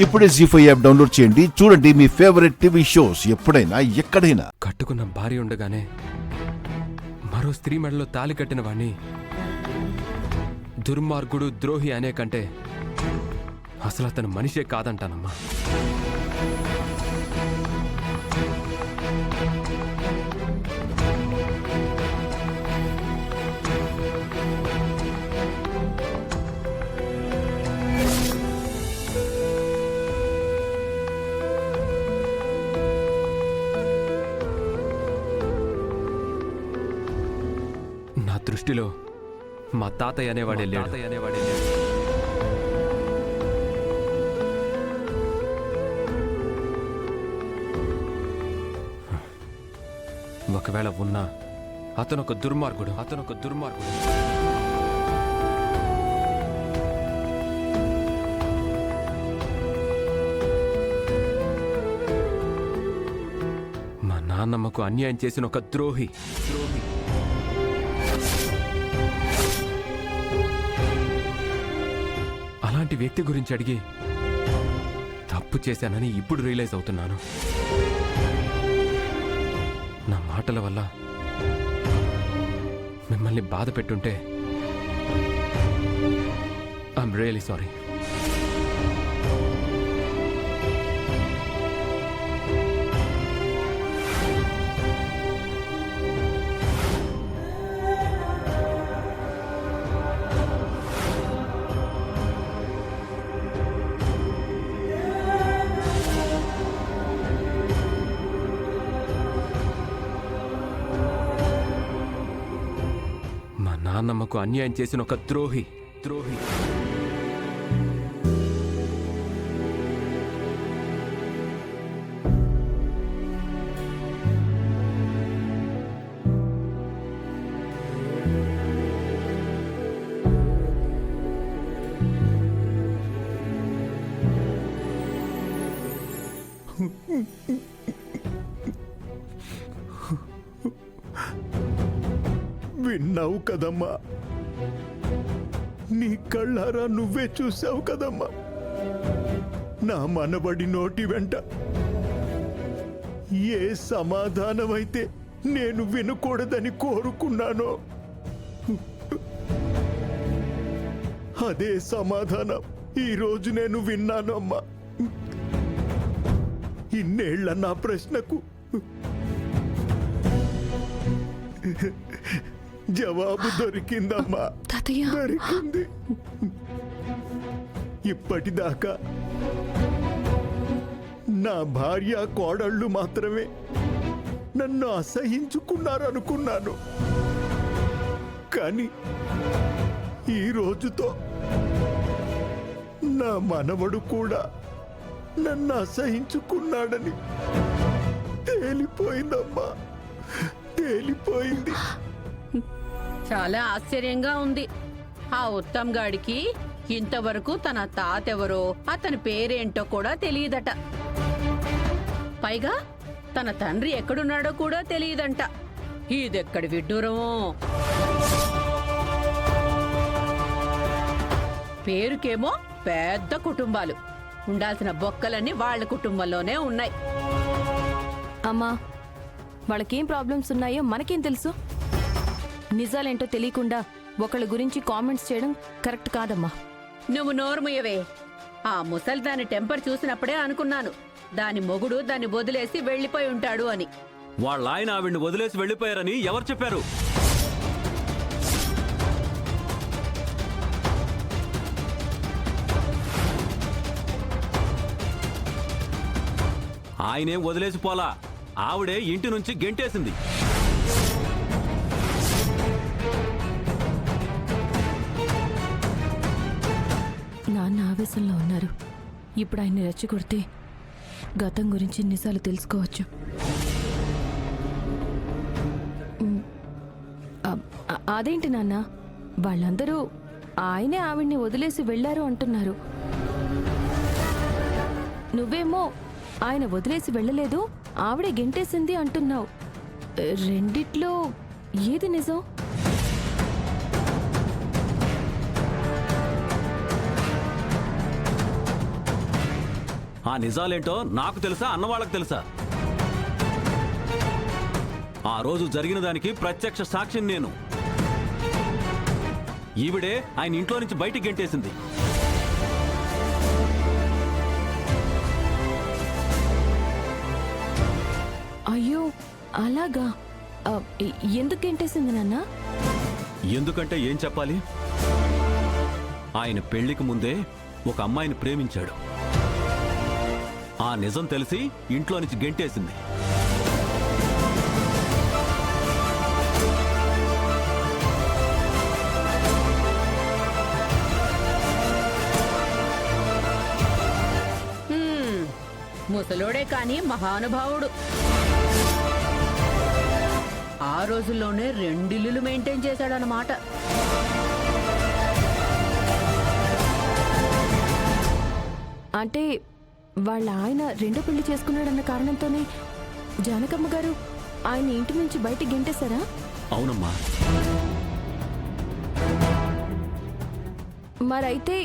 ఇప్పుడే జీ5 app download చేయండి. చూడండి మీ ఫేవరెట్ టీవీ షోస్ ఎప్పుడైనా ఎక్కడైనా. కట్టుకున్న భార్య ఉండగానే మరో స్త్రీ మెడలో తాలి కట్టిన వాణ్ణి దుర్మార్గుడు, ద్రోహి అనే కంటే అసలు అతను మనిషే కాదంటానమ్మా. నా దృష్టిలో మా తాతయ్య అనేవాడే లేడు. ఒకవేళ ఉన్నా అతనొక దుర్మార్గుడు. మా నాన్నమ్మకు అన్యాయం చేసిన ఒక ద్రోహి. అలాంటి వ్యక్తి గురించి అడిగి తప్పు చేశానని ఇప్పుడు రియలైజ్ అవుతున్నాను. నా మాటల వల్ల మిమ్మల్ని బాధ పెట్టుంటే ఐఎమ్ రియలీ సారీ. నాన్నమ్మకు అన్యాయం చేసిన ఒక ద్రోహి. విన్నావు కదమ్మా, నీ కళ్ళారా నువ్వే చూసావు కదమ్మా. నా మనబడి నోటి వెంట ఏ సమాధానమైతే నేను వినకూడదని కోరుకున్నానో అదే సమాధానం ఈరోజు నేను విన్నాను అమ్మా. ఇన్నేళ్ల నా ప్రశ్నకు జవాబు దొరికిందమ్మా. దొరికింది. ఇప్పటిదాకా నా భార్య కోడళ్ళు మాత్రమే నన్ను అసహించుకున్నారనుకున్నాను. కానీ ఈ రోజుతో నా మనవడు కూడా నన్ను అసహించుకున్నాడని తేలిపోయిందమ్మా, తేలిపోయింది. చాలా ఆశ్చర్యంగా ఉంది. ఆ ఉత్తమ్ గాడికి ఇంతవరకు తన తాతెవరో అతని పేరేంటో కూడా తెలియదట. పైగా తన తండ్రి ఎక్కడున్నాడో కూడా తెలియదంట. ఇదెక్కడి విడ్డూరమో. పేరుకేమో పెద్ద కుటుంబాలు, ఉండాల్సిన బొక్కలన్నీ వాళ్ళ కుటుంబంలోనే ఉన్నాయి. అమ్మా, వాళ్ళకేం ప్రాబ్లమ్స్ ఉన్నాయో మనకేం తెలుసు? నిజాలేంటో తెలియకుండా ఒకళ్ళ గురించి కామెంట్స్ చేయడం కరెక్ట్ కాదమ్మా. నువ్వు నోరుముయ్యవే. ఆ ముసలి దాని టెంపర్ చూసినప్పుడే అనుకున్నాను దాని మొగుడు దాన్ని వదిలేసి వెళ్లిపోయి ఉంటాడు అని. వాళ్ళ ఆయన ఆవిడ్ని వదిలేసి వెళ్లిపోయారని ఎవరు చెప్పారు? ఆయనేం వదిలేసి పోలా, ఆవిడే ఇంటి నుంచి గెంటేసింది. నాన్న ఆవేశంలో ఉన్నారు. ఇప్పుడు ఆయన్ని రెచ్చగొడితే గతం గురించి నిజాలు తెలుసుకోవచ్చు. అదేంటి నాన్న, వాళ్ళందరూ ఆయనే ఆవిడ్ని వదిలేసి వెళ్లారు అంటున్నారు. నువ్వేమో ఆయన వదిలేసి వెళ్ళలేదు, ఆవిడే గెంటేసింది అంటున్నావు. రెండిట్లో ఏది నిజం? ఆ నిజాలేంటో నాకు తెలుసా, అన్నవాళ్ళకి తెలుసా? ఆ రోజు జరిగిన దానికి ప్రత్యక్ష సాక్షిని నేను. ఈవిడే ఆయన ఇంట్లో నుంచి బయటికి గెంటేసింది. అయ్యో అలాగా ఎందుకు గెంటేసింది నాన్న? ఎందుకంటే ఏం చెప్పాలి, ఆయన పెళ్లికి ముందే ఒక అమ్మాయిని ప్రేమించాడు. ఆ నిజం తెలిసి ఇంట్లో నుంచి గెంటేసింది. ముసలోడే కాని మహానుభావుడు. ఆ రోజుల్లోనే 2 ఇల్లులు మెయింటైన్ చేశాడనమాట. అంటే వాళ్ళ ఆయన రెండో పెళ్లి చేసుకున్నాడన్న కారణంతోనే జానకమ్మ గారు ఆయన ఇంటి నుంచి బయటికి గెంటేశారా? అవునమ్మా. మరైతే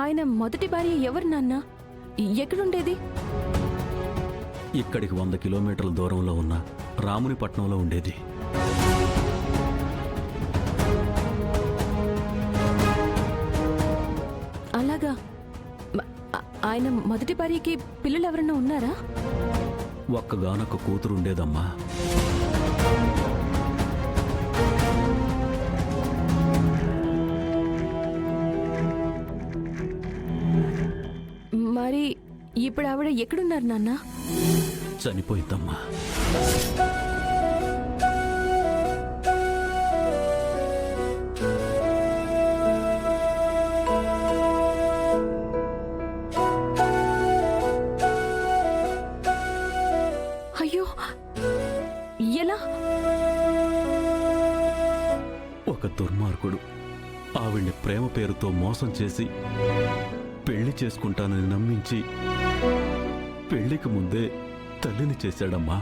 ఆయన మొదటి భార్య ఎవరు నాన్న? ఎక్కడుండేది? ఇక్కడికి 100 కిలోమీటర్ల దూరంలో ఉన్న రామునిపట్నంలో ఉండేది. అలాగా. ఆయన మొదటి భార్యకి పిల్లలు ఎవరన్నా ఉన్నారా? ఒక్కగానొక్క కూతురు ఉండేదమ్మా. మరి ఇప్పుడు ఆవిడ ఎక్కడున్నారు నాన్న? చనిపోయిందమ్మా. అయ్యో ఎలా? ఒక దుర్మార్గుడు ఆవిడ్ని ప్రేమ పేరుతో మోసం చేసి పెళ్లి చేసుకుంటానని నమ్మించి పెళ్లికి ముందే తల్లిని చేశాడమ్మా.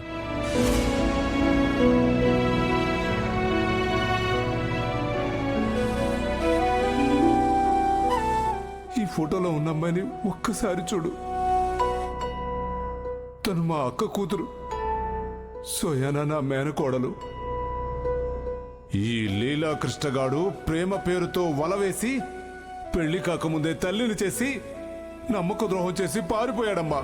ఈ ఫోటోలో ఉన్న అమ్మాయిని ఒక్కసారి చూడు. తను మా అక్క కూతురు, సోయానా నా మేనకోడలు. ఈ లీలా కృష్ణగాడు ప్రేమ పేరుతో వలవేసి పెళ్లి కాకముందే తల్లిని చేసి నమ్మక ద్రోహం చేసి పారిపోయాడమ్మా.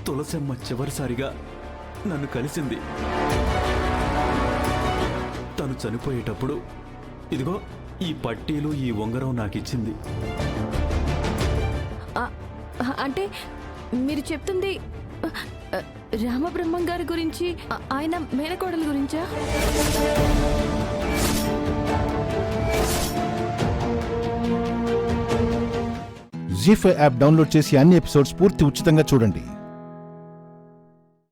తులసమ్మ చివరిసారిగా నన్ను కలిసింది. తను చనిపోయేటప్పుడు ఇదిగో ఈ పట్టీలు ఈ ఉంగరం నాకిచ్చింది. అంటే మీరు చెప్తుంది రామబ్రహ్మం గారి గురించి, ఆయన మేనకోడల గురించా? జీ5 యాప్ డౌన్లోడ్ చేసి అన్ని ఎపిసోడ్స్ పూర్తి ఉచితంగా చూడండి.